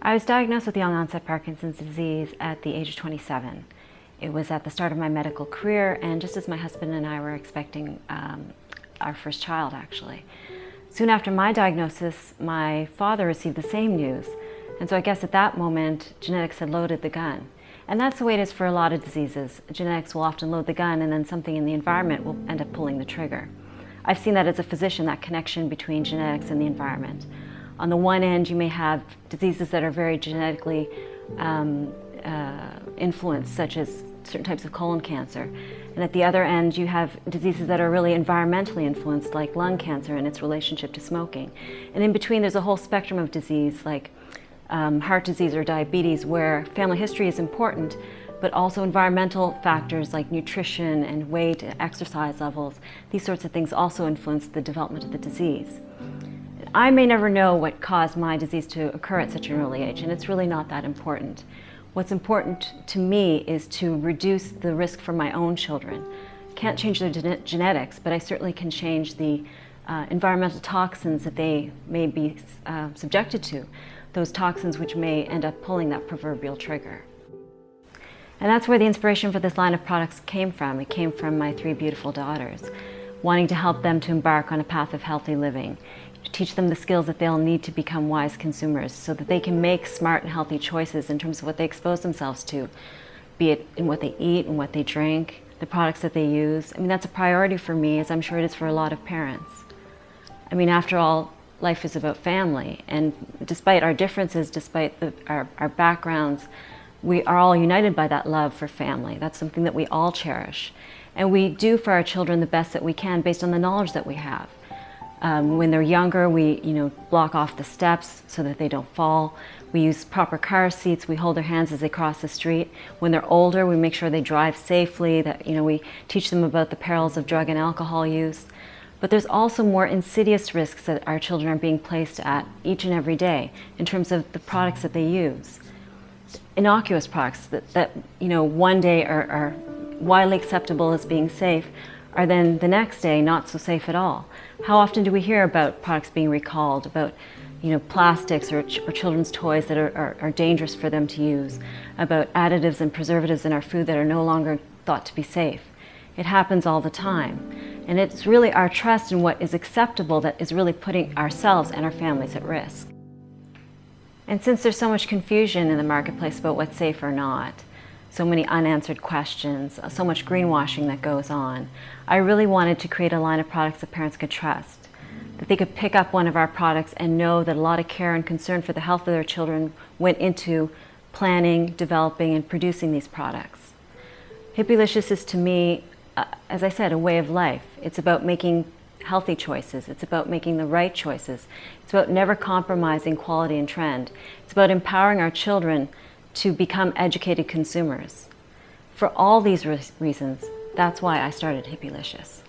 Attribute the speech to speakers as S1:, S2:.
S1: I was diagnosed with young onset Parkinson's disease at the age of 27. It was at the start of my medical career, and just as my husband and I were expecting our first child, actually. Soon after my diagnosis, my father received the same news. And so I guess at that moment, genetics had loaded the gun. And that's the way it is for a lot of diseases. Genetics will often load the gun, and then something in the environment will end up pulling the trigger. I've seen that as a physician, that connection between genetics and the environment. On the one end, you may have diseases that are very genetically influenced, such as certain types of colon cancer. And at the other end, you have diseases that are really environmentally influenced, like lung cancer and its relationship to smoking. And in between, there's a whole spectrum of disease, like heart disease or diabetes, where family history is important, but also environmental factors like nutrition and weight, exercise levels. These sorts of things also influence the development of the disease. I may never know what caused my disease to occur at such an early age, and it's really not that important. What's important to me is to reduce the risk for my own children. Can't change their genetics, but I certainly can change the environmental toxins that they may be subjected to, those toxins which may end up pulling that proverbial trigger. And that's where the inspiration for this line of products came from. It came from my 3 beautiful daughters, wanting to help them to embark on a path of healthy living, to teach them the skills that they'll need to become wise consumers so that they can make smart and healthy choices in terms of what they expose themselves to, be it in what they eat and what they drink, the products that they use. I mean, that's a priority for me, as I'm sure it is for a lot of parents. I mean, after all, life is about family, and despite our differences, despite our backgrounds, we are all united by that love for family. That's something that we all cherish. And we do for our children the best that we can based on the knowledge that we have. When they're younger, we block off the steps so that they don't fall. We use proper car seats. We hold their hands as they cross the street. When they're older, we make sure they drive safely, that we teach them about the perils of drug and alcohol use. But there's also more insidious risks that our children are being placed at each and every day in terms of the products that they use. Innocuous products that one day are widely acceptable as being safe are then the next day not so safe at all. How often do we hear about products being recalled, about plastics or children's toys that are dangerous for them to use, about additives and preservatives in our food that are no longer thought to be safe? It happens all the time. And it's really our trust in what is acceptable that is really putting ourselves and our families at risk. And since there's so much confusion in the marketplace about what's safe or not, so many unanswered questions, so much greenwashing that goes on, I really wanted to create a line of products that parents could trust, that they could pick up one of our products and know that a lot of care and concern for the health of their children went into planning, developing, and producing these products. Myhippylicious is, to me, as I said, a way of life. It's about making healthy choices. It's about making the right choices. It's about never compromising quality and trend. It's about empowering our children to become educated consumers. For all these reasons, that's why I started Myhippylicious.